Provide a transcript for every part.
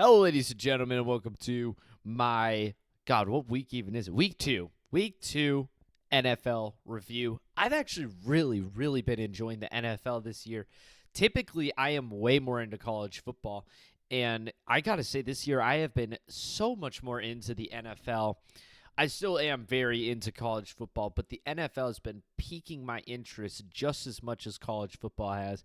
Hello, ladies and gentlemen, and welcome to my God. What week even is it? Week two NFL review. I've actually really been enjoying the NFL this year. Typically, I am way more into college football, and I gotta say, this year I have been so much more into the NFL. I still am very into college football, but the NFL has been piquing my interest just as much as college football has.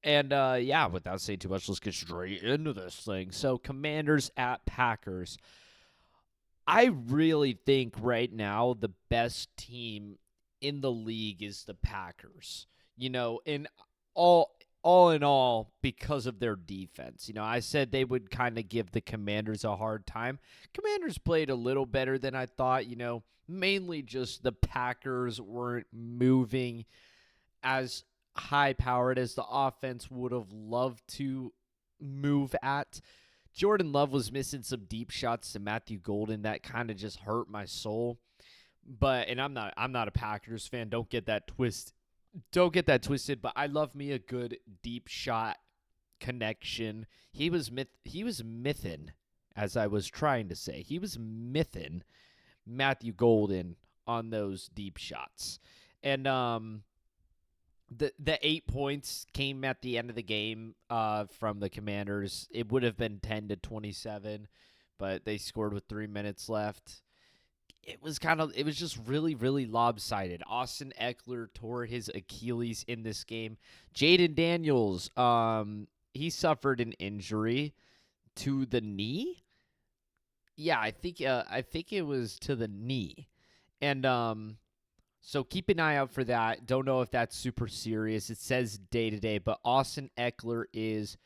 And yeah, without saying too much, let's get straight into this thing. So, Commanders at Packers. I really think right now the best team in the league is the Packers. And all all in all, because of their defense. I said they would kind of give the Commanders a hard time. Commanders played a little better than I thought, mainly just the Packers weren't moving as high powered as the offense would have loved to move at. Jordan Love was missing some deep shots to Matthew Golden that kind of just hurt my soul. And I'm not a Packers fan. Don't get that twisted, but I love me a good deep shot connection. He was as I was trying to say. He was mything Matthew Golden on those deep shots. And the 8 points came at the end of the game from the Commanders. It would have been 10-27, but they scored with 3 minutes left. It was just really lopsided. Austin Eckler tore his Achilles in this game. Jaden Daniels, he suffered an injury to the knee. Yeah, I think it was to the knee, and so keep an eye out for that. Don't know if that's super serious. It says day to day, but Austin Eckler is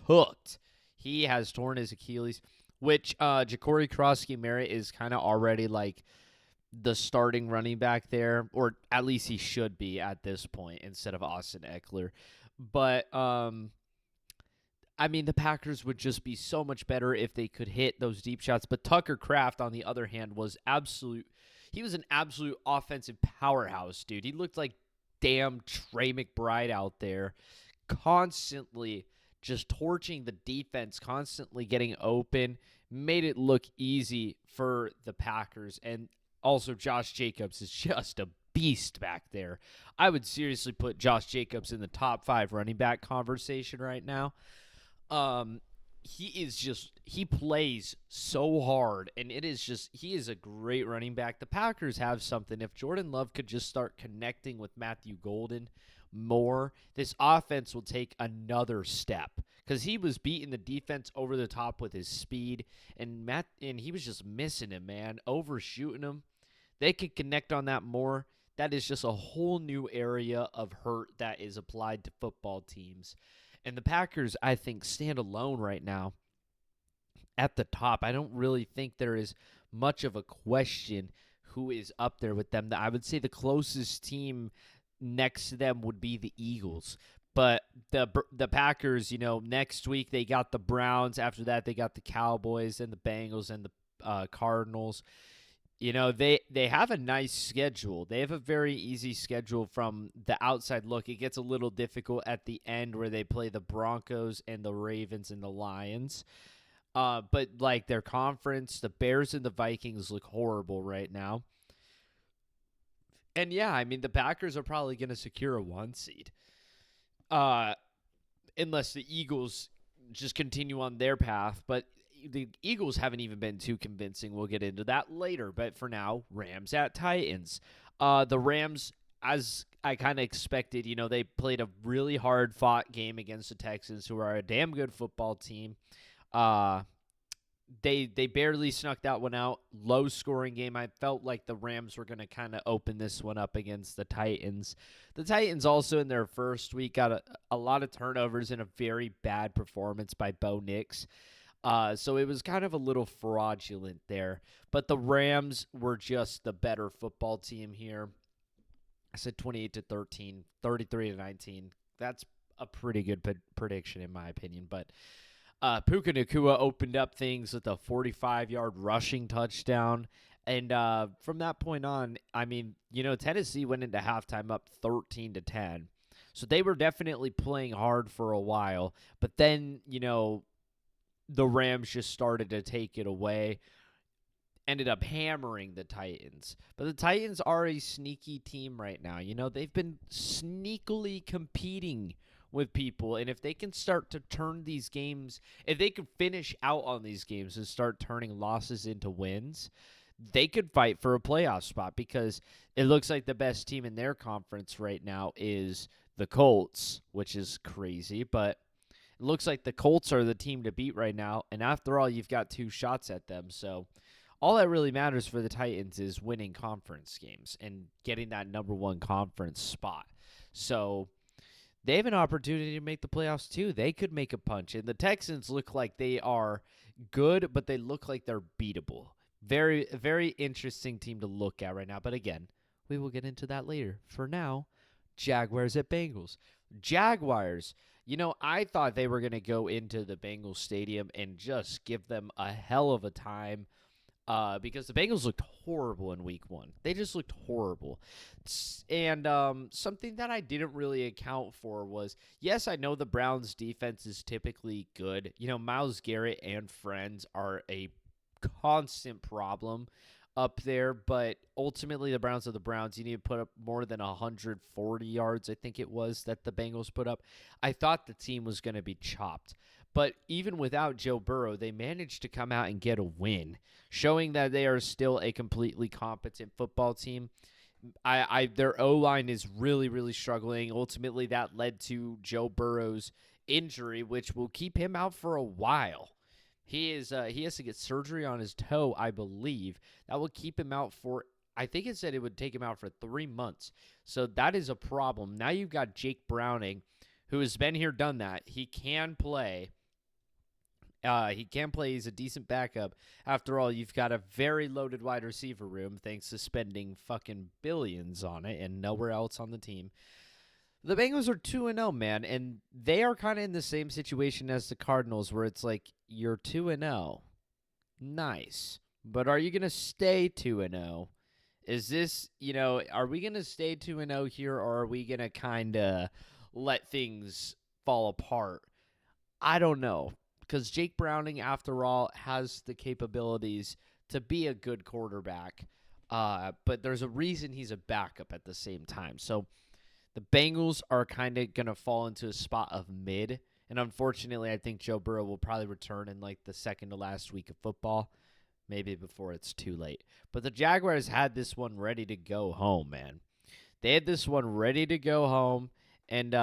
cooked. He has torn his Achilles, which Ja'Cory Krosky-Merritt is kind of already like the starting running back there, or at least he should be at this point instead of Austin Eckler. But I mean, the Packers would just be so much better if they could hit those deep shots. But Tucker Kraft, on the other hand, he was an absolute offensive powerhouse, dude. He looked like damn Trey McBride out there, constantly just torching the defense, constantly getting open, made it look easy for the Packers. And also, Josh Jacobs is just a beast back there. I would seriously put Josh Jacobs in the top 5 running back conversation right now. He plays so hard, and he is a great running back. The Packers have something. If Jordan Love could just start connecting with Matthew Golden more, this offense will take another step, because he was beating the defense over the top with his speed, and he was just missing him, man, overshooting him. They could connect on that more. That is just a whole new area of hurt that is applied to football teams. And the Packers, I think, stand alone right now at the top. I don't really think there is much of a question who is up there with them. I would say the closest team next to them would be the Eagles. But the Packers, next week they got the Browns. After that, they got the Cowboys and the Bengals and the Cardinals. They have a nice schedule. They have a very easy schedule from the outside look. It gets a little difficult at the end where they play the Broncos and the Ravens and the Lions. But like their conference, the Bears and the Vikings look horrible right now. And yeah, I mean the Packers are probably going to secure a 1 seed. Unless the Eagles just continue on their path, but the Eagles haven't even been too convincing. We'll get into that later. But for now, Rams at Titans. The Rams, as I kind of expected, they played a really hard-fought game against the Texans, who are a damn good football team. They barely snuck that one out. Low-scoring game. I felt like the Rams were going to kind of open this one up against the Titans. The Titans also in their first week got a lot of turnovers and a very bad performance by Bo Nix. So it was kind of a little fraudulent there. But the Rams were just the better football team here. I said 28-13, 33-19. That's a pretty good prediction in my opinion. But Puka Nacua opened up things with a 45-yard rushing touchdown. And from that point on, I mean, Tennessee went into halftime up 13-10. So they were definitely playing hard for a while. But then, the Rams just started to take it away, ended up hammering the Titans. But the Titans are a sneaky team right now. You know, they've been sneakily competing with people, and if they can start to turn these games, if they could finish out on these games and start turning losses into wins, they could fight for a playoff spot, because it looks like the best team in their conference right now is the Colts, which is crazy, but it looks like the Colts are the team to beat right now, and after all, you've got 2 shots at them, so all that really matters for the Titans is winning conference games and getting that number 1 conference spot. So they have an opportunity to make the playoffs too. They could make a punch. And the Texans look like they are good, but they look like they're beatable. Very, very interesting team to look at right now. But again, we will get into that later. For now, Jaguars at Bengals. Jaguars, you know, I thought they were going to go into the Bengals stadium and just give them a hell of a time. Because the Bengals looked horrible in week 1. They just looked horrible. And something that I didn't really account for was, yes, I know the Browns' defense is typically good. You know, Myles Garrett and friends are a constant problem up there, but ultimately the Browns are the Browns. You need to put up more than 140 yards, I think it was, that the Bengals put up. I thought the team was going to be chopped. But even without Joe Burrow, they managed to come out and get a win, showing that they are still a completely competent football team. Their O-line is really, really struggling. Ultimately, that led to Joe Burrow's injury, which will keep him out for a while. He has to get surgery on his toe, I believe. That will keep him out for, I think it said it would take him out for 3 months. So that is a problem. Now you've got Jake Browning, who has been here, done that. He can play. He's a decent backup. After all, you've got a very loaded wide receiver room, thanks to spending fucking billions on it and nowhere else on the team. The Bengals are 2-0, man, and they are kind of in the same situation as the Cardinals, where it's like, you're 2-0. Nice. But are you going to stay 2-0? Is this, are we going to stay 2-0 here, or are we going to kind of let things fall apart? I don't know. Because Jake Browning, after all, has the capabilities to be a good quarterback. But there's a reason he's a backup at the same time. So the Bengals are kind of going to fall into a spot of mid. And unfortunately, I think Joe Burrow will probably return in like the second to last week of football. Maybe before it's too late. But the Jaguars had this one ready to go home, man. They had this one ready to go home. And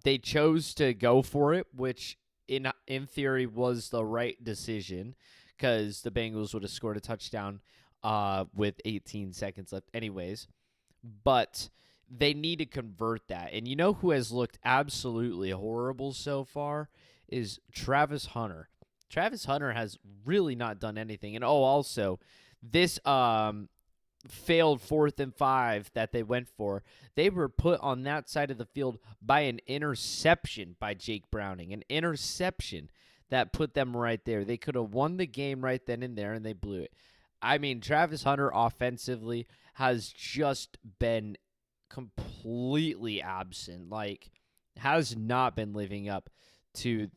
they chose to go for it, which in theory was the right decision, because the Bengals would have scored a touchdown with 18 seconds left anyways. But they need to convert that. And you know who has looked absolutely horrible so far is Travis Hunter. Travis Hunter has really not done anything. And also, this failed 4th and 5 that they went for, they were put on that side of the field by an interception by Jake Browning. An interception that put them right there. They could have won the game right then and there, and they blew it. I mean, Travis Hunter offensively has just been completely absent. Like, has not been living up to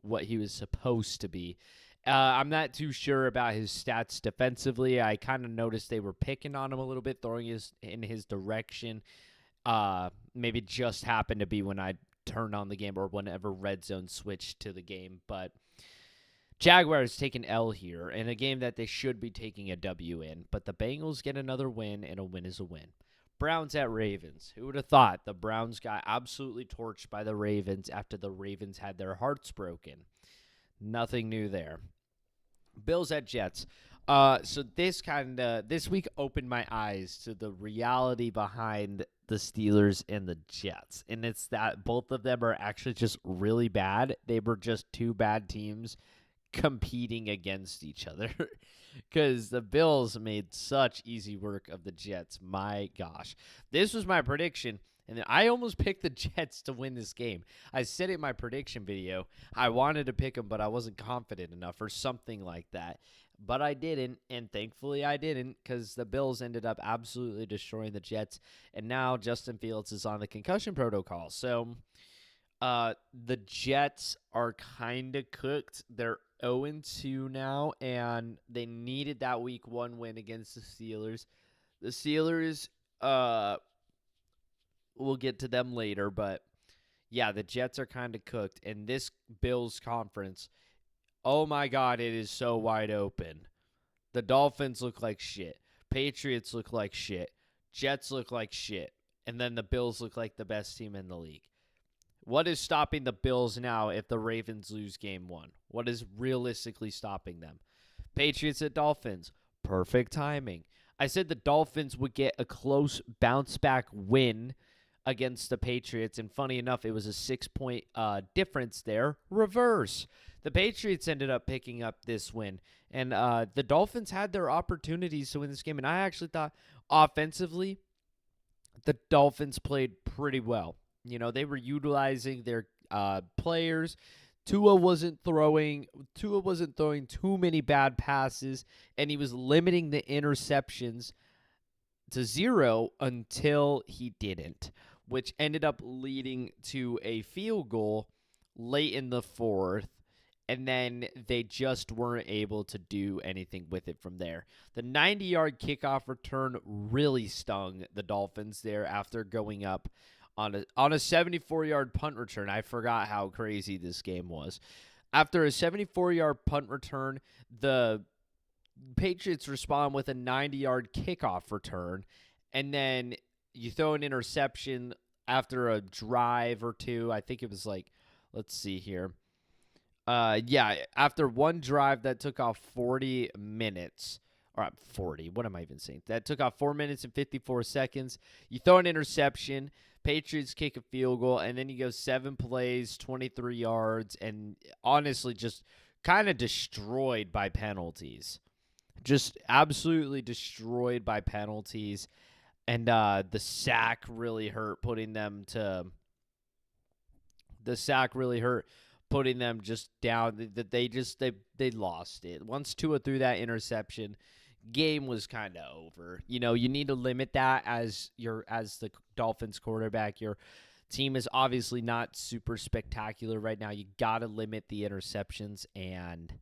what he was supposed to be. I'm not too sure about his stats defensively. I kind of noticed they were picking on him a little bit, throwing in his direction. Maybe just happened to be when I turned on the game or whenever Red Zone switched to the game. But Jaguars take an L here in a game that they should be taking a W in. But the Bengals get another win, and a win is a win. Browns at Ravens. Who would have thought the Browns got absolutely torched by the Ravens after the Ravens had their hearts broken? Nothing new there. Bills at Jets. So this week opened my eyes to the reality behind the Steelers and the Jets. And it's that both of them are actually just really bad. They were just 2 bad teams competing against each other. Because the Bills made such easy work of the Jets. My gosh. This was my prediction. And I almost picked the Jets to win this game. I said in my prediction video, I wanted to pick them, but I wasn't confident enough or something like that. But I didn't, and thankfully I didn't, because the Bills ended up absolutely destroying the Jets. And now Justin Fields is on the concussion protocol. So The Jets are kind of cooked. They're 0-2 now, and they needed that week 1 win against the Steelers. The Steelers, we'll get to them later, but yeah, the Jets are kind of cooked. And this Bills conference, oh my God, it is so wide open. The Dolphins look like shit. Patriots look like shit. Jets look like shit. And then the Bills look like the best team in the league. What is stopping the Bills now if the Ravens lose game 1? What is realistically stopping them? Patriots at Dolphins. Perfect timing. I said the Dolphins would get a close bounce back win against the Patriots, and funny enough, it was a 6-point difference there. Reverse. The Patriots ended up picking up this win, and the Dolphins had their opportunities to win this game, and I actually thought offensively the Dolphins played pretty well. You know, they were utilizing their players. Tua wasn't throwing too many bad passes, and he was limiting the interceptions to 0 until he didn't, which ended up leading to a field goal late in the 4th, and then they just weren't able to do anything with it from there. The 90-yard kickoff return really stung the Dolphins there after going up on a 74-yard punt return. I forgot how crazy this game was. After a 74-yard punt return, the Patriots respond with a 90-yard kickoff return, and then you throw an interception after a drive or two. I think it was like, let's see here. After one drive that took off 40 minutes. Or 40, what am I even saying? That took off 4 minutes and 54 seconds. You throw an interception, Patriots kick a field goal, and then you go 7 plays, 23 yards, and honestly just kind of destroyed by penalties. Just absolutely destroyed by penalties. And the sack really hurt putting them just down. That they lost it. Once Tua threw that interception, game was kind of over. You know, you need to limit that as the Dolphins quarterback. Your team is obviously not super spectacular right now. You got to limit the interceptions, and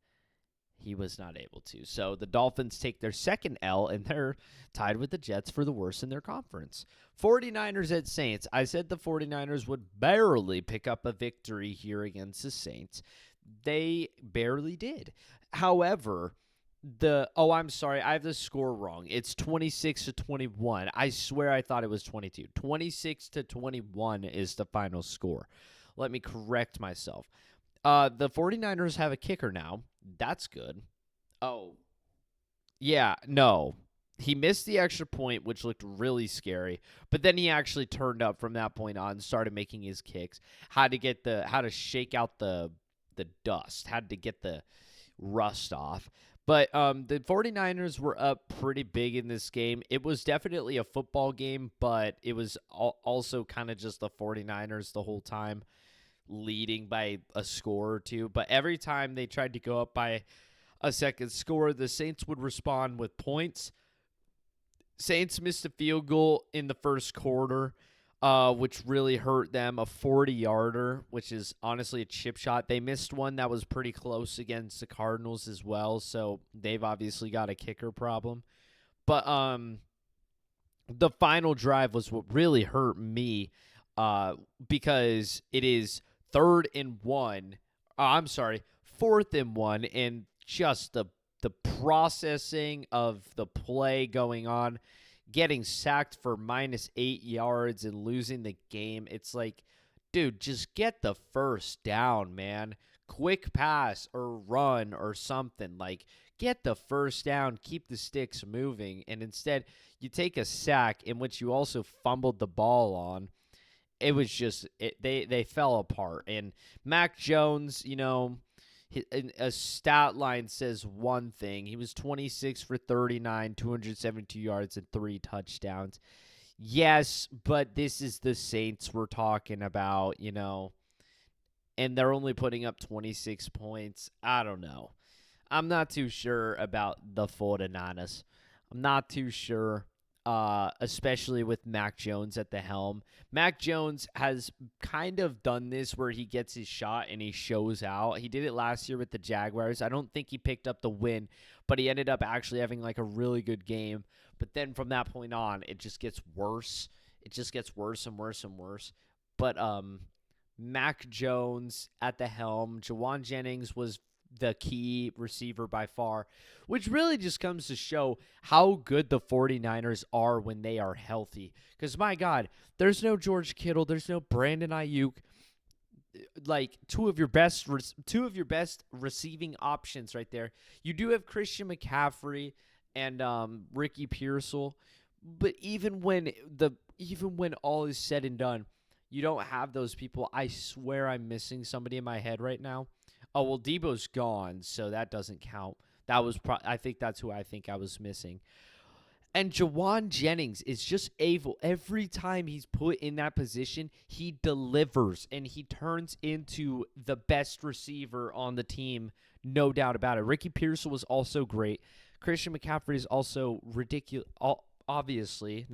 he was not able to. So the Dolphins take their second L, and they're tied with the Jets for the worst in their conference. 49ers at Saints. I said the 49ers would barely pick up a victory here against the Saints. They barely did. However, I'm sorry, I have the score wrong. It's 26-21. I swear I thought it was 22. 26-21 is the final score. Let me correct myself. The 49ers have a kicker now. That's good. Oh, yeah, no. He missed the extra point, which looked really scary. But then he actually turned up from that point on, started making his kicks. How to shake out the dust. Had to get the rust off. But the 49ers were up pretty big in this game. It was definitely a football game, but it was also kind of just the 49ers the whole time, leading by a score or two. But every time they tried to go up by a second score, the Saints would respond with points. Saints missed a field goal in the first quarter, which really hurt them, a 40-yarder, which is honestly a chip shot. They missed one that was pretty close against the Cardinals as well, so they've obviously got a kicker problem. But the final drive was what really hurt me, because it is 4th and 1, and just the processing of the play going on, getting sacked for -8 yards and losing the game. It's like, dude, just get the first down, man. Quick pass or run or something. Like, get the first down, keep the sticks moving, and instead you take a sack in which you also fumbled the ball on. It was just they fell apart. And Mac Jones, you know, a stat line says one thing. He was 26 for 39, 272 yards, and 3 touchdowns. Yes, but this is the Saints we're talking about, you know, and they're only putting up 26 points. I don't know. I'm not too sure about the 49ers. I'm not too sure. especially with Mac Jones at the helm. Mac Jones has kind of done this where he gets his shot and he shows out. He did it last year with the Jaguars. I don't think he picked up the win, but he ended up actually having like a really good game. But then from that point on, it just gets worse. It just gets worse and worse and worse. But Mac Jones at the helm. Jawan Jennings was the key receiver by far, which really just comes to show how good the 49ers are when they are healthy. Because, my God, there's no George Kittle. There's no Brandon Ayuk. Like, two of your best receiving options right there. You do have Christian McCaffrey and Ricky Pearsall. But even when all is said and done, you don't have those people. I swear I'm missing somebody in my head right now. Oh, well, Debo's gone, so that doesn't count. That was I think that's who I think I was missing. And Jawan Jennings is just able. Every time he's put in that position, he delivers, and he turns into the best receiver on the team, no doubt about it. Ricky Pearsall was also great. Christian McCaffrey is also ridiculous. Obviously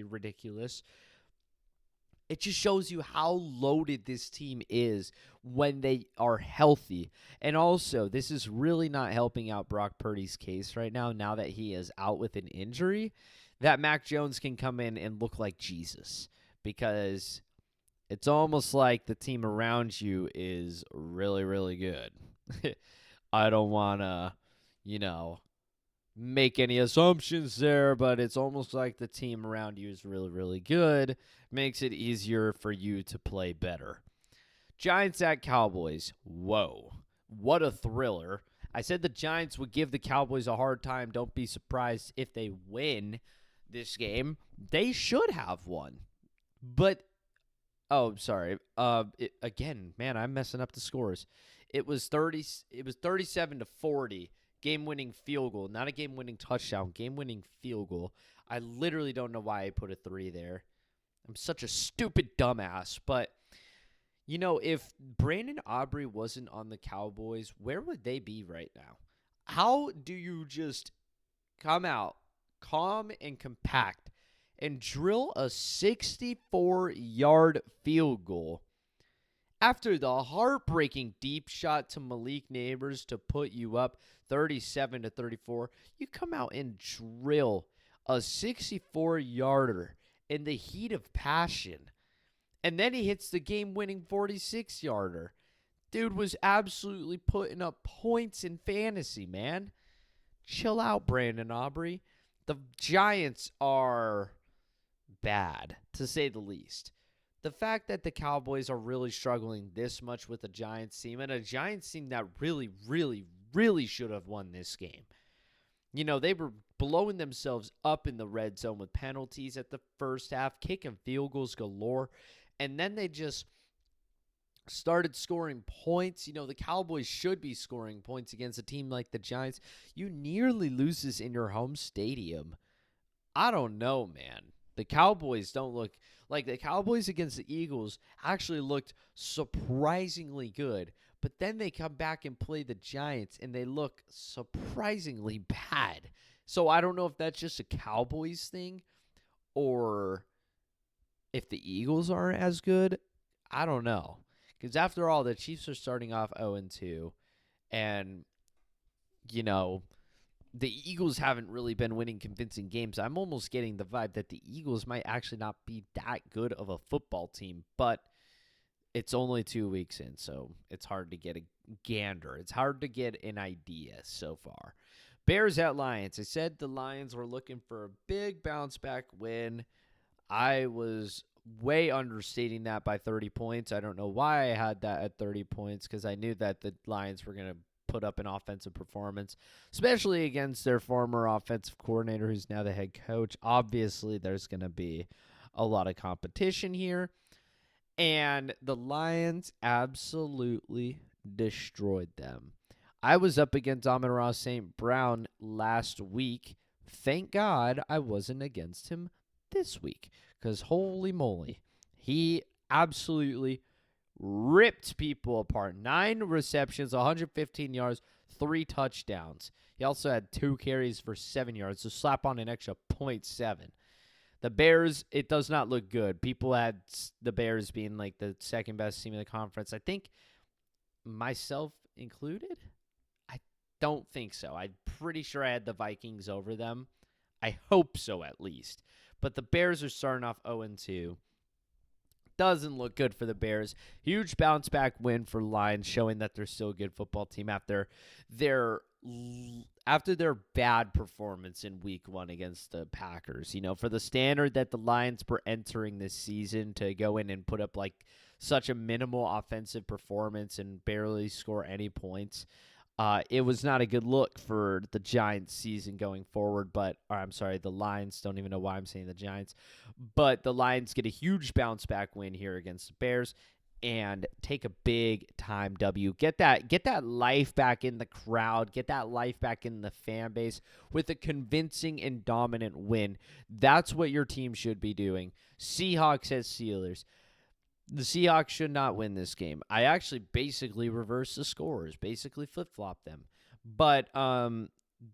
ridiculous. It just shows you how loaded this team is when they are healthy. And also, this is really not helping out Brock Purdy's case right now that he is out with an injury, that Mac Jones can come in and look like Jesus. Because it's almost like the team around you is really, really good. I don't want to, make any assumptions there, but it's almost like the team around you is really, really good. Makes it easier for you to play better. Giants at Cowboys. Whoa. What a thriller. I said the Giants would give the Cowboys a hard time. Don't be surprised if they win this game. They should have won. But, sorry. Again, man, I'm messing up the scores. It was 37-40. Game-winning field goal. Not a game-winning touchdown. Game-winning field goal. I literally don't know why I put a 3 there. I'm such a stupid dumbass. But, if Brandon Aubrey wasn't on the Cowboys, where would they be right now? How do you just come out calm and compact and drill a 64-yard field goal after the heartbreaking deep shot to Malik Neighbors to put you up 37-34, you come out and drill a 64-yarder in the heat of passion. And then he hits the game-winning 46-yarder. Dude was absolutely putting up points in fantasy, man. Chill out, Brandon Aubrey. The Giants are bad, to say the least. The fact that the Cowboys are really struggling this much with the Giants team, and a Giants team that really, really, really should have won this game. They were blowing themselves up in the red zone with penalties at the first half, kicking field goals galore, and then they just started scoring points. The Cowboys should be scoring points against a team like the Giants. You nearly lose this in your home stadium. I don't know, man. The Cowboys don't look like the Cowboys against the Eagles actually looked surprisingly good, but then they come back and play the Giants and they look surprisingly bad. So I don't know if that's just a Cowboys thing or if the Eagles aren't as good. I don't know. Because after all, the Chiefs are starting off 0-2, and, the Eagles haven't really been winning convincing games. I'm almost getting the vibe that the Eagles might actually not be that good of a football team, but it's only 2 weeks in, so it's hard to get a gander. It's hard to get an idea so far. Bears at Lions. I said the Lions were looking for a big bounce-back win. I was way understating that by 30 points. I don't know why I had that at 30 points because I knew that the Lions were going to put up an offensive performance, especially against their former offensive coordinator who's now the head coach. Obviously, there's going to be a lot of competition here. And the Lions absolutely destroyed them. I was up against Amon-Ra St. Brown last week. Thank God I wasn't against him this week because holy moly, he absolutely ripped people apart. 9 receptions, 115 yards, 3 touchdowns. He also had 2 carries for 7 yards, so slap on an extra .7. The Bears, it does not look good. People had the Bears being like the second best team in the conference. I think myself included. I don't think so. I'm pretty sure I had the Vikings over them. I hope so at least. But the Bears are starting off 0-2. Doesn't look good for the Bears. Huge bounce back win for Lions, showing that they're still a good football team after their bad performance in week 1 against the Packers. For the standard that the Lions were entering this season, to go in and put up like such a minimal offensive performance and barely score any points, it was not a good look for the Giants season going forward. The Lions. Don't even know why I'm saying the Giants. But the Lions get a huge bounce back win here against the Bears and take a big time W. Get that life back in the crowd. Get that life back in the fan base with a convincing and dominant win. That's what your team should be doing. Seahawks at Steelers. The Seahawks should not win this game. I actually basically reversed the scores, basically flip-flopped them. But the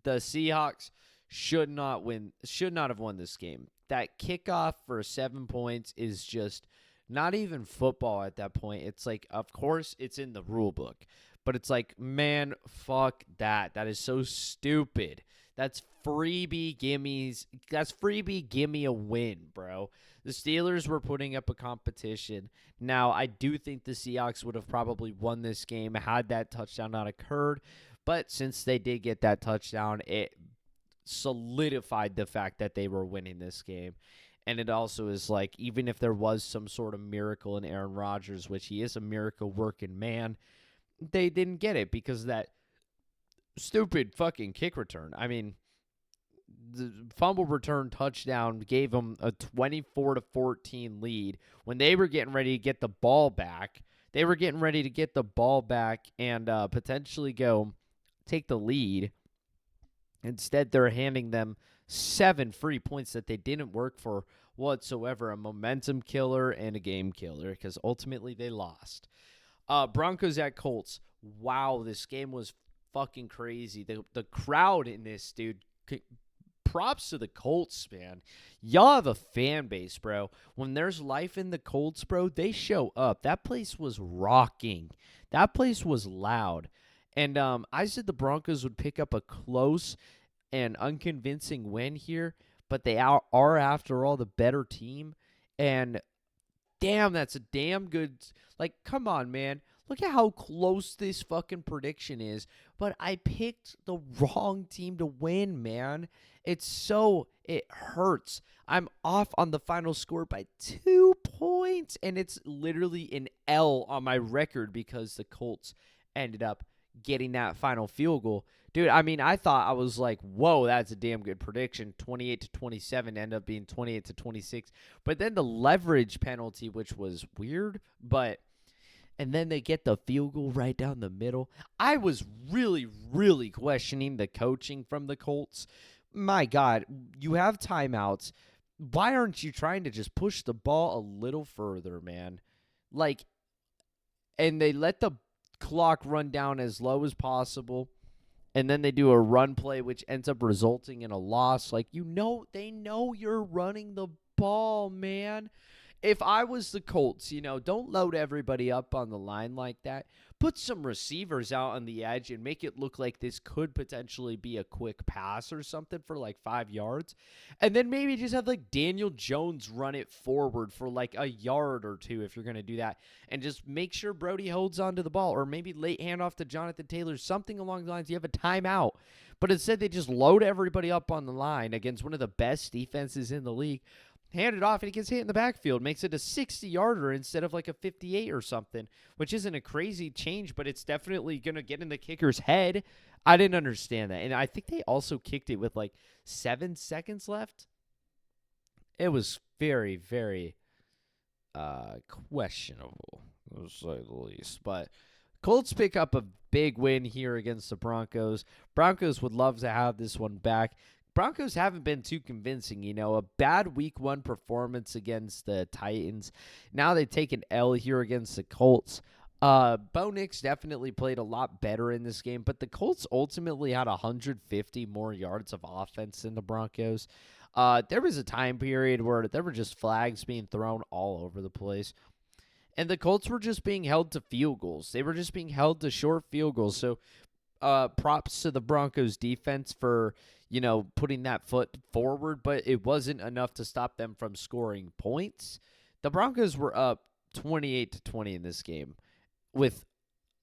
Seahawks should not have won this game. That kickoff for 7 points is just not even football at that point. It's like, of course, it's in the rule book. But it's like, man, fuck that. That is so stupid. That's freebie gimmies. That's freebie gimme a win, bro. The Steelers were putting up a competition. Now, I do think the Seahawks would have probably won this game had that touchdown not occurred. But since they did get that touchdown, it solidified the fact that they were winning this game. And it also is like, even if there was some sort of miracle in Aaron Rodgers, which he is a miracle working man, they didn't get it because of that stupid fucking kick return. I mean, the fumble return touchdown gave them a 24-14 lead when they were getting ready to get the ball back. They were getting ready to get the ball back and potentially go take the lead. Instead, they're handing them 7 free points that they didn't work for whatsoever. A momentum killer and a game killer because ultimately they lost. Broncos at Colts. Wow, this game was fucking crazy. The crowd in this, dude, props to the Colts, man. Y'all have a fan base, bro. When there's life in the Colts, bro, they show up. That place was rocking. That place was loud. And I said the Broncos would pick up a close and unconvincing win here, but they are after all, the better team. And damn, that's a damn good, like, come on, man. Look at how close this fucking prediction is. But I picked the wrong team to win, man. It hurts. I'm off on the final score by 2 points, and it's literally an L on my record because the Colts ended up getting that final field goal. Dude, I mean, I thought, I was like, whoa, that's a damn good prediction. 28-27 ended up being 28-26. But then the leverage penalty, which was weird, and then they get the field goal right down the middle. I was really, really questioning the coaching from the Colts. My God, you have timeouts. Why aren't you trying to just push the ball a little further, man? Like, and they let the clock run down as low as possible, and then they do a run play, which ends up resulting in a loss. Like, they know you're running the ball, man. If I was the Colts, don't load everybody up on the line like that. Put some receivers out on the edge and make it look like this could potentially be a quick pass or something for like 5 yards. And then maybe just have like Daniel Jones run it forward for like a yard or 2 if you're going to do that. And just make sure Brody holds onto the ball, or maybe late handoff to Jonathan Taylor, something along the lines. You have a timeout. But instead they just load everybody up on the line against one of the best defenses in the league. Hand it off, and he gets hit in the backfield. Makes it a 60-yarder instead of like a 58 or something, which isn't a crazy change, but it's definitely going to get in the kicker's head. I didn't understand that. And I think they also kicked it with like 7 seconds left. It was very, very questionable, to say the least. But Colts pick up a big win here against the Broncos. Broncos would love to have this one back. Broncos haven't been too convincing, a bad week 1 performance against the Titans. Now they take an L here against the Colts. Bo Nix definitely played a lot better in this game, but the Colts ultimately had 150 more yards of offense than the Broncos. There was a time period where there were just flags being thrown all over the place, and the Colts were just being held to field goals. They were just being held to short field goals. So, props to the Broncos defense for, putting that foot forward, but it wasn't enough to stop them from scoring points. The Broncos were up 28-20 in this game with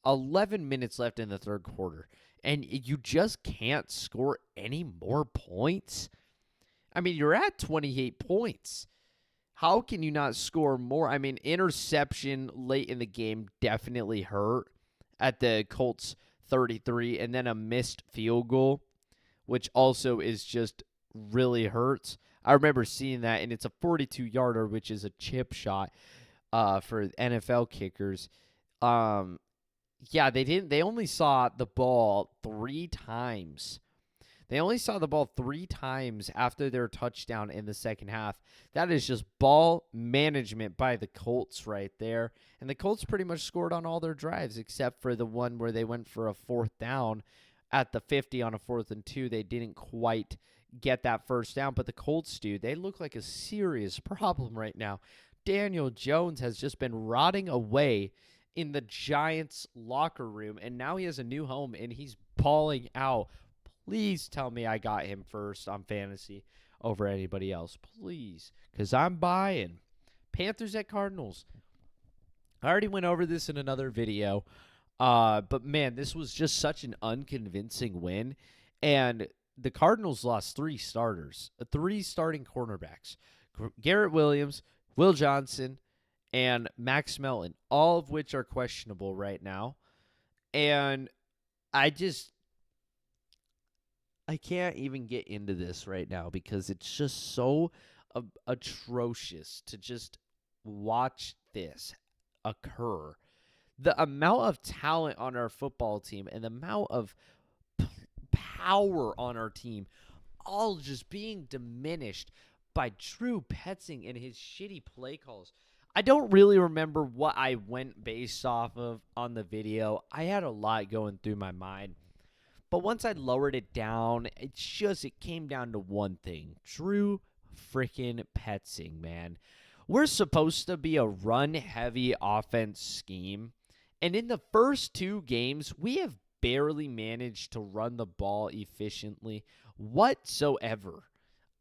11 minutes left in the third quarter, and you just can't score any more points. I mean, you're at 28 points. How can you not score more? I mean, interception late in the game definitely hurt at the Colts 33, and then a missed field goal, which also is just really hurts. I remember seeing that, and it's a 42-yarder, which is a chip shot for NFL kickers. They only saw the ball 3 times. They only saw the ball 3 times after their touchdown in the second half. That is just ball management by the Colts right there. And the Colts pretty much scored on all their drives except for the one where they went for a 4th down at the 50 on a 4th and 2. They didn't quite get that first down. But the Colts, dude, they look like a serious problem right now. Daniel Jones has just been rotting away in the Giants locker room, and now he has a new home, and he's balling out. Please tell me I got him first on fantasy over anybody else. Please, because I'm buying. Panthers at Cardinals. I already went over this in another video, but, man, this was just such an unconvincing win, and the Cardinals lost 3 starters, 3 starting cornerbacks, Garrett Williams, Will Johnson, and Max Melton, all of which are questionable right now. And I can't even get into this right now because it's just so atrocious to just watch this occur. The amount of talent on our football team and the amount of power on our team all just being diminished by Drew Petzing and his shitty play calls. I don't really remember what I went based off of on the video. I had a lot going through my mind. But once I lowered it down, it came down to one thing. Drew freaking Petzing, man. We're supposed to be a run-heavy offense scheme. And in the first 2 games, we have barely managed to run the ball efficiently whatsoever.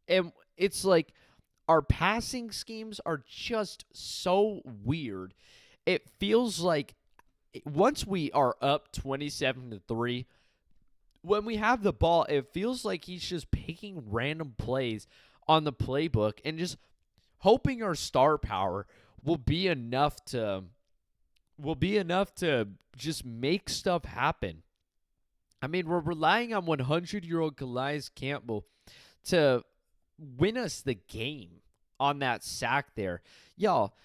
And it's like our passing schemes are just so weird. It feels like once we are up 27-3, when we have the ball, it feels like he's just picking random plays on the playbook and just hoping our star power will be enough to just make stuff happen. I mean, we're relying on 100-year-old Calais Campbell to win us the game on that sack there. Y'all,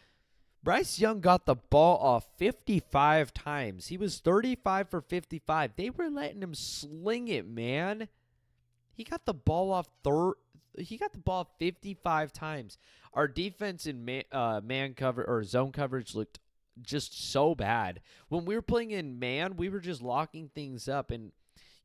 Bryce Young got the ball off 55 times. He was 35 for 55. They were letting him sling it, man. He got the ball off 55 times. Our defense in man cover or zone coverage looked just so bad. When we were playing in man, we were just locking things up, and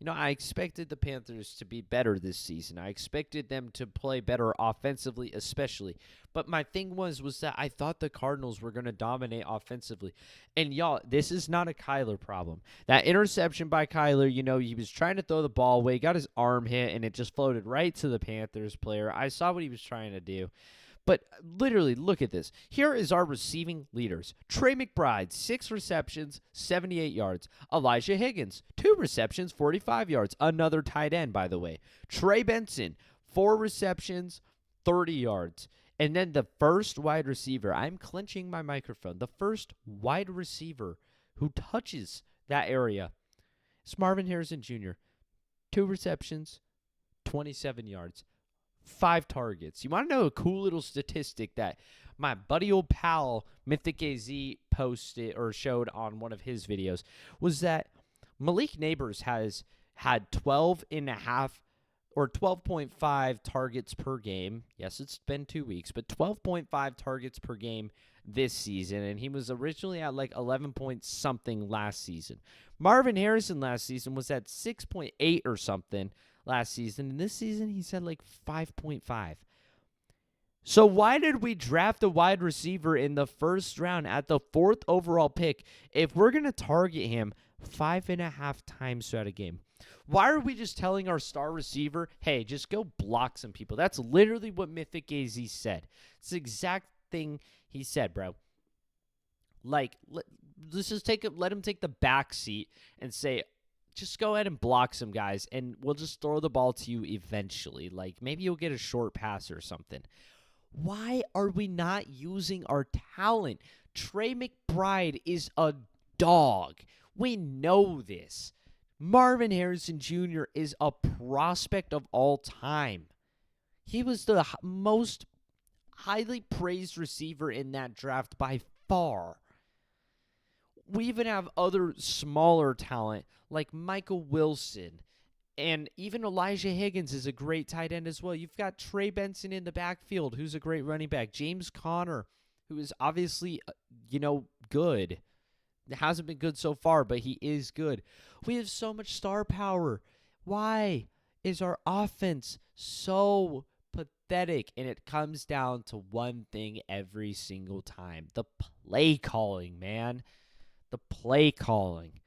I expected the Panthers to be better this season. I expected them to play better offensively, especially. But my thing was that I thought the Cardinals were going to dominate offensively. And, y'all, this is not a Kyler problem. That interception by Kyler, he was trying to throw the ball away, got his arm hit, and it just floated right to the Panthers player. I saw what he was trying to do. But literally, look at this. Here is our receiving leaders. Trey McBride, 6 receptions, 78 yards. Elijah Higgins, 2 receptions, 45 yards. Another tight end, by the way. Trey Benson, 4 receptions, 30 yards. And then the first wide receiver, I'm clenching my microphone, the first wide receiver who touches that area is Marvin Harrison Jr. 2 receptions, 27 yards. 5 targets. You want to know a cool little statistic that my buddy old pal Mythic AZ posted or showed on one of his videos was that Malik Neighbors has had 12.5 or 12.5 targets per game. Yes, it's been 2 weeks, but 12.5 targets per game this season, and he was originally at like 11 point something last season. Marvin Harrison last season was at 6.8 or something last season, and this season he's at like 5.5. So why did we draft a wide receiver in the first round at the 4th overall pick if we're going to target him 5.5 times throughout a game? Why are we just telling our star receiver, hey, just go block some people? That's literally what Mythic AZ said. It's the exact thing he said, bro. Like, let's just let him take the back seat and say, just go ahead and block some guys, and we'll just throw the ball to you eventually. Like, maybe you'll get a short pass or something. Why are we not using our talent? Trey McBride is a dog. We know this. Marvin Harrison Jr. is a prospect of all time. He was the most highly praised receiver in that draft by far. We even have other smaller talent like Michael Wilson, and even Elijah Higgins is a great tight end as well. You've got Trey Benson in the backfield, who's a great running back. James Conner, who is obviously, good. It hasn't been good so far, but he is good. We have so much star power. Why is our offense so pathetic? And it comes down to one thing every single time: the play calling, man. The play calling.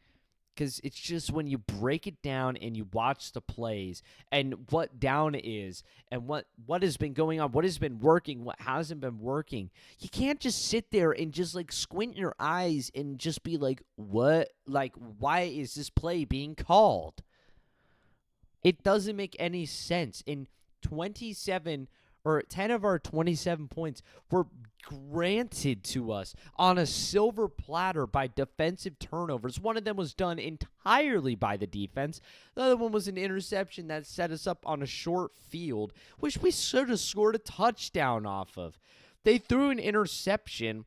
Because it's just when you break it down and you watch the plays and what down is and what has been going on, what has been working, what hasn't been working, you can't just sit there and just like squint your eyes and just be like, what? Like, why is this play being called? It doesn't make any sense. In 10 of our 27 points were granted to us on a silver platter by defensive turnovers. One of them was done entirely by the defense. The other one was an interception that set us up on a short field, which we should have scored a touchdown off of. They threw an interception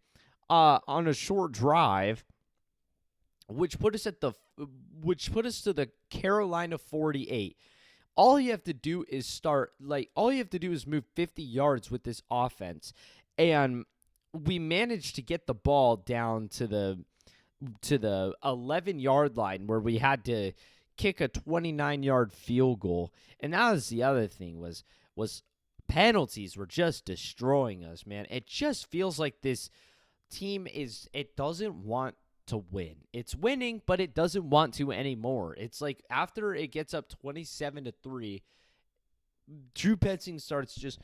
on a short drive, which put us to the Carolina 48. All you have to do is move 50 yards with this offense. And we managed to get the ball down to the 11-yard line where we had to kick a 29-yard field goal. And that was the other thing was penalties were just destroying us, man. It just feels like this team it doesn't want to win. It's winning, but it doesn't want to anymore. It's like after it gets up 27-3, Drew Petzing starts just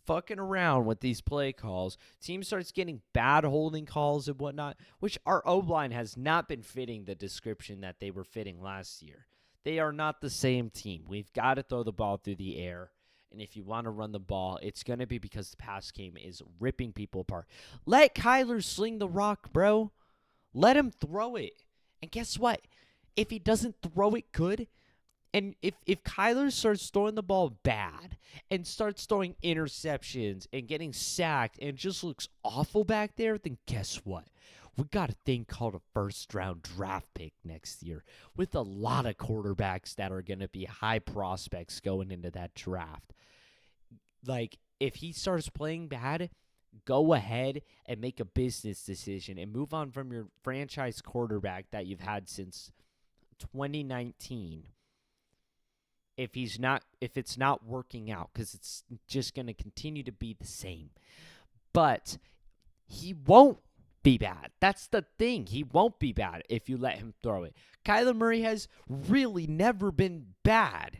fucking around with these play calls. Team starts getting bad holding calls and whatnot, which our O-line has not been fitting the description that they were fitting last year. They are not the same team. We've got to throw the ball through the air. And if you want to run the ball, it's going to be because the pass game is ripping people apart. Let Kyler sling the rock, bro. Let him throw it. And guess what? If he doesn't throw it good, and if Kyler starts throwing the ball bad and starts throwing interceptions and getting sacked and just looks awful back there, then guess what? We got a thing called a first-round draft pick next year with a lot of quarterbacks that are going to be high prospects going into that draft. Like, if he starts playing bad, go ahead and make a business decision and move on from your franchise quarterback that you've had since 2019. If it's not working out, because it's just going to continue to be the same. But he won't be bad. That's the thing. He won't be bad if you let him throw it. Kyler Murray has really never been bad.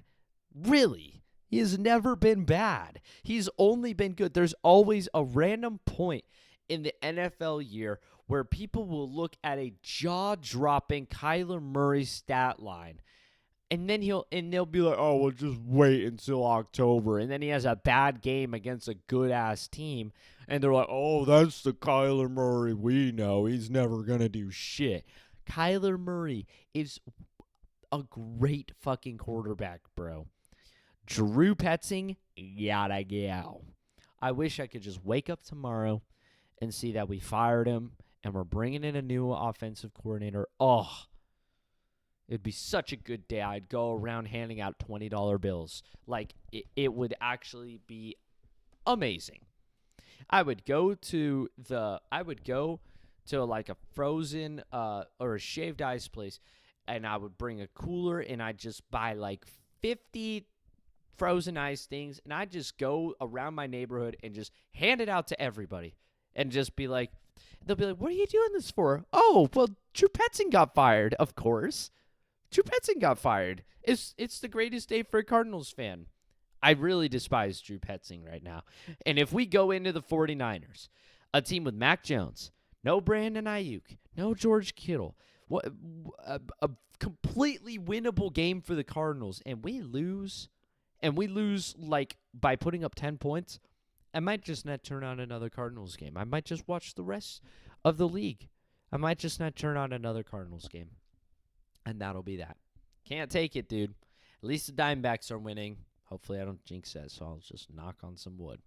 Really. He has never been bad. He's only been good. There's always a random point in the NFL year where people will look at a jaw-dropping Kyler Murray stat line, and then they'll be like, "Oh, well, just wait until October." And then he has a bad game against a good-ass team, and they're like, "Oh, that's the Kyler Murray we know. He's never gonna do shit." Kyler Murray is a great fucking quarterback, bro. Drew Petzing, yada go. I wish I could just wake up tomorrow and see that we fired him and we're bringing in a new offensive coordinator. Oh, it'd be such a good day. I'd go around handing out $20 bills. Like, it would actually be amazing. I would go to like a frozen or a shaved ice place, and I would bring a cooler, and I'd just buy like 50 frozen ice things, and I'd just go around my neighborhood and just hand it out to everybody, and just be like, they'll be like, "What are you doing this for?" "Oh, well, Drew Petzing got fired." Of course, Drew Petzing got fired. It's the greatest day for a Cardinals fan. I really despise Drew Petzing right now. And if we go into the 49ers, a team with Mac Jones, no Brandon Ayuk, no George Kittle, what a completely winnable game for the Cardinals, and we lose like by putting up 10 points, I might just not turn on another Cardinals game. I might just watch the rest of the league. I might just not turn on another Cardinals game. And that'll be that. Can't take it, dude. At least the Diamondbacks are winning. Hopefully I don't jinx that, so I'll just knock on some wood.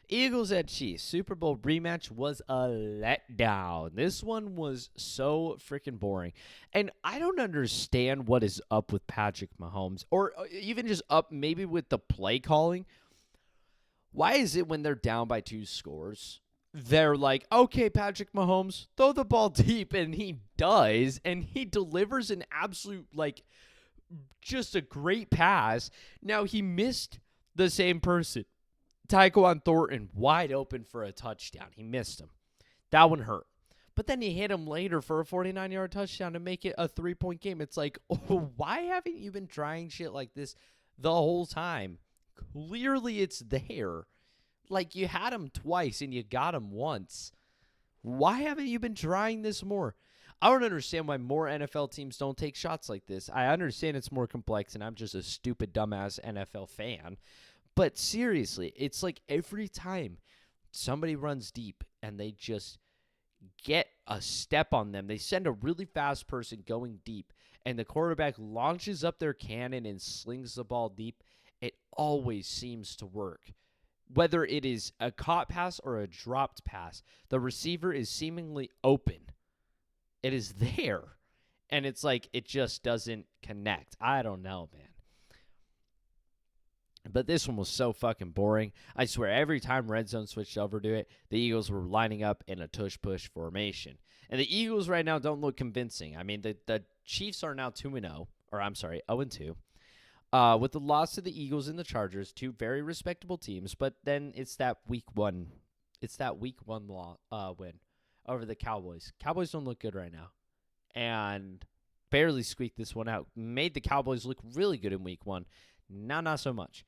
Eagles at Chiefs. Super Bowl rematch was a letdown. This one was so freaking boring. And I don't understand what is up with Patrick Mahomes, or even just up maybe with the play calling. Why is it when they're down by 2 scores, they're like, "Okay, Patrick Mahomes, throw the ball deep," and he does, and he delivers an absolute, like, just a great pass. Now, he missed the same person, Tyquan Thornton, wide open for a touchdown. He missed him. That one hurt. But then he hit him later for a 49-yard touchdown to make it a 3-point game. It's like, oh, why haven't you been trying shit like this the whole time? Clearly it's there. Like, you had him twice and you got him once. Why haven't you been trying this more? I don't understand why more NFL teams don't take shots like this. I understand it's more complex, and I'm just a stupid, dumbass NFL fan. But seriously, it's like every time somebody runs deep and they just get a step on them, they send a really fast person going deep, and the quarterback launches up their cannon and slings the ball deep, it always seems to work. Whether it is a caught pass or a dropped pass, the receiver is seemingly open. It is there. And it's like it just doesn't connect. I don't know, man. But this one was so fucking boring. I swear, every time Red Zone switched over to it, the Eagles were lining up in a tush-push formation. And the Eagles right now don't look convincing. I mean, the Chiefs are now 2-0. Or, I'm sorry, 0-2. With the loss to the Eagles and the Chargers, 2 very respectable teams. But then it's that week one. It's that week one win over the Cowboys. Cowboys don't look good right now. And barely squeaked this one out. Made the Cowboys look really good in week one. Now, not so much.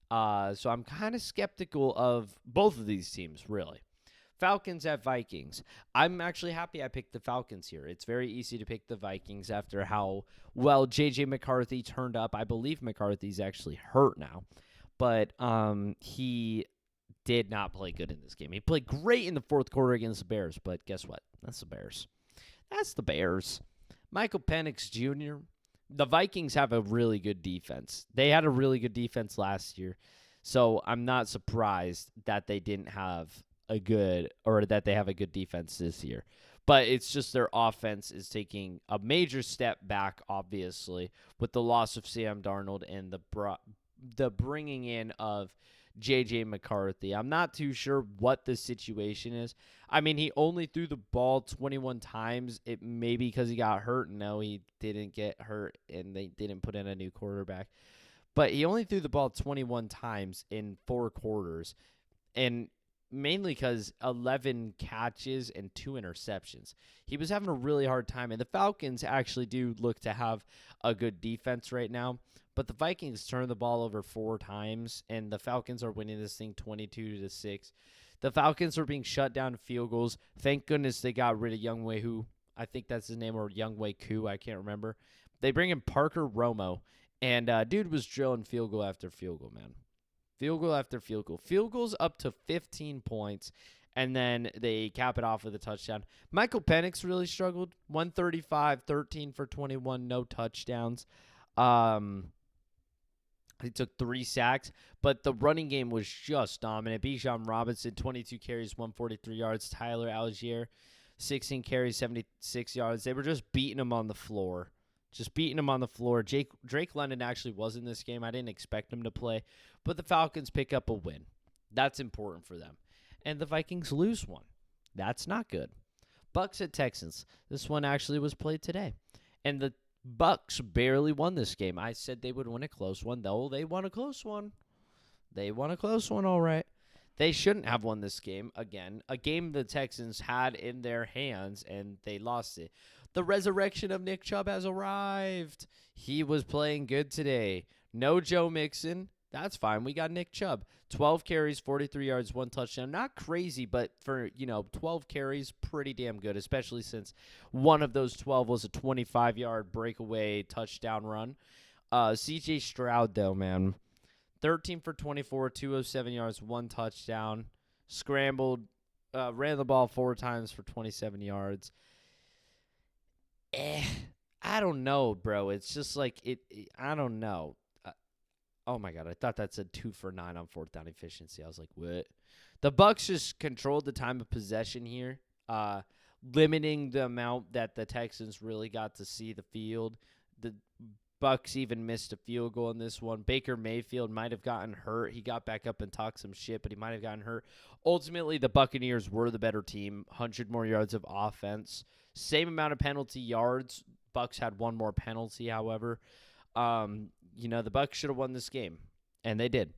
So I'm kind of skeptical of both of these teams, really. Falcons at Vikings. I'm actually happy I picked the Falcons here. It's very easy to pick the Vikings after how well J.J. McCarthy turned up. I believe McCarthy's actually hurt now. But he did not play good in this game. He played great in the fourth quarter against the Bears, but guess what? That's the Bears. That's the Bears. Michael Penix Jr., the Vikings have a really good defense. They had a really good defense last year, so I'm not surprised that they didn't have a good, or that they have a good defense this year. But it's just their offense is taking a major step back, obviously, with the loss of Sam Darnold and the bringing in of J.J. McCarthy. I'm not too sure what the situation is. I mean, he only threw the ball 21 times. It may be because he got hurt. No, he didn't get hurt, and they didn't put in a new quarterback. But he only threw the ball 21 times in 4 quarters, and mainly because 11 catches and 2 interceptions. He was having a really hard time, and the Falcons actually do look to have a good defense right now. But the Vikings turned the ball over 4 times, and the Falcons are winning this thing 22-6. The Falcons are being shut down to field goals. Thank goodness they got rid of Younghoe Koo. I think that's his name, or Younghoe Koo. I can't remember. They bring in Parker Romo, and dude was drilling field goal after field goal, man. Field goal after field goal. Field goals up to 15 points, and then they cap it off with a touchdown. Michael Penix really struggled. 135, 13 for 21, no touchdowns. He took 3 sacks, but the running game was just dominant. Bijan Robinson, 22 carries, 143 yards. Tyler Algier, 16 carries, 76 yards. They were just beating him on the floor. Drake London actually was in this game. I didn't expect him to play, but the Falcons pick up a win. That's important for them. and the Vikings lose one. That's not good. Bucks at Texans. This one actually was played today. And the Bucks barely won this game. I said they would win a close one, though they won a close one. They won a close one, all right. They shouldn't have won this game again. A game the Texans had in their hands, and they lost it. The resurrection of Nick Chubb has arrived. He was playing good today. No Joe Mixon. That's fine. We got Nick Chubb. 12 carries, 43 yards, 1 touchdown. Not crazy, but for, 12 carries, pretty damn good, especially since one of those 12 was a 25-yard breakaway touchdown run. C.J. Stroud, though, man. 13 for 24, 207 yards, 1 touchdown. Scrambled, ran the ball 4 times for 27 yards. I don't know, bro. It's just like, I don't know. Oh, my God. I thought that said 2 for 9 on 4th down efficiency. I was like, what? The Bucs just controlled the time of possession here, limiting the amount that the Texans really got to see the field. The Bucs even missed a field goal in this one. Baker Mayfield might have gotten hurt. He got back up and talked some shit, but he might have gotten hurt. Ultimately, the Buccaneers were the better team. 100 more yards of offense. Same amount of penalty yards. Bucs had 1 more penalty, however. The Bucs should have won this game, and they did.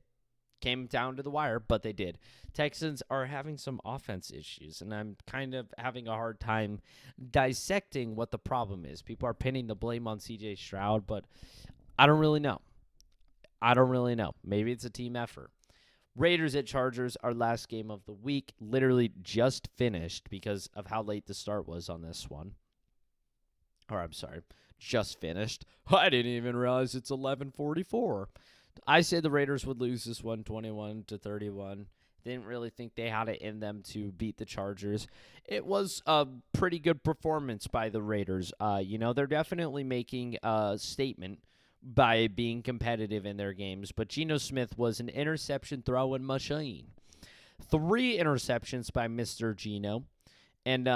Came down to the wire, but they did. Texans are having some offense issues, and I'm kind of having a hard time dissecting what the problem is. People are pinning the blame on C.J. Stroud, but I don't really know. Maybe it's a team effort. Raiders at Chargers, our last game of the week, literally just finished because of how late the start was on this one. Or I'm sorry, just finished. I didn't even realize it's 11:44. I said the Raiders would lose this one 21-31. Didn't really think they had it in them to beat the Chargers. It was a pretty good performance by the Raiders. They're definitely making a statement by being competitive in their games. But Geno Smith was an interception throwing machine. 3 interceptions by Mr. Geno. And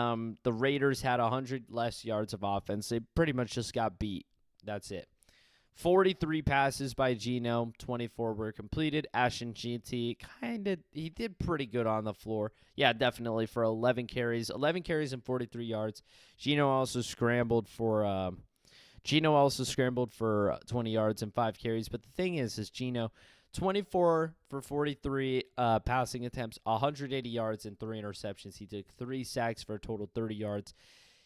the Raiders had 100 less yards of offense. They pretty much just got beat. That's it. 43 passes by Geno, 24 were completed. Ashton GT, he did pretty good on the floor. Yeah, definitely for 11 carries and 43 yards. Geno also scrambled for 20 yards and 5 carries. But the thing is Geno, 24 for 43 passing attempts, 180 yards and 3 interceptions. He took 3 sacks for a total 30 yards.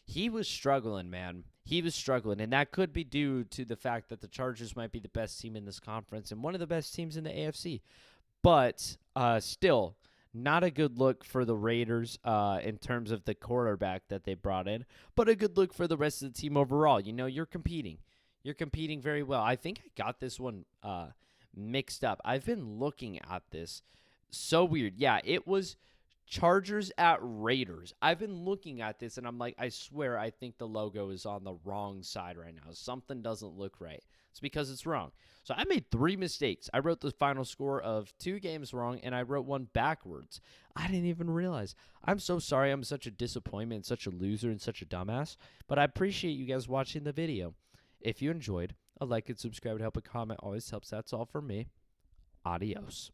He was struggling, man. He was struggling, and that could be due to the fact that the Chargers might be the best team in this conference and one of the best teams in the AFC. But still, not a good look for the Raiders in terms of the quarterback that they brought in, but a good look for the rest of the team overall. You're competing. You're competing very well. I think I got this one mixed up. I've been looking at this. So weird. Yeah, it was Chargers at Raiders. I've been looking at this, and I'm like, I swear I think the logo is on the wrong side right now. Something doesn't look right. It's because it's wrong. So I made 3 mistakes. I wrote the final score of 2 games wrong, and I wrote 1 backwards. I didn't even realize. I'm so sorry. I'm such a disappointment, such a loser, and such a dumbass. But I appreciate you guys watching the video. If you enjoyed, a like and subscribe would help. A comment always helps. That's all for me. Adios.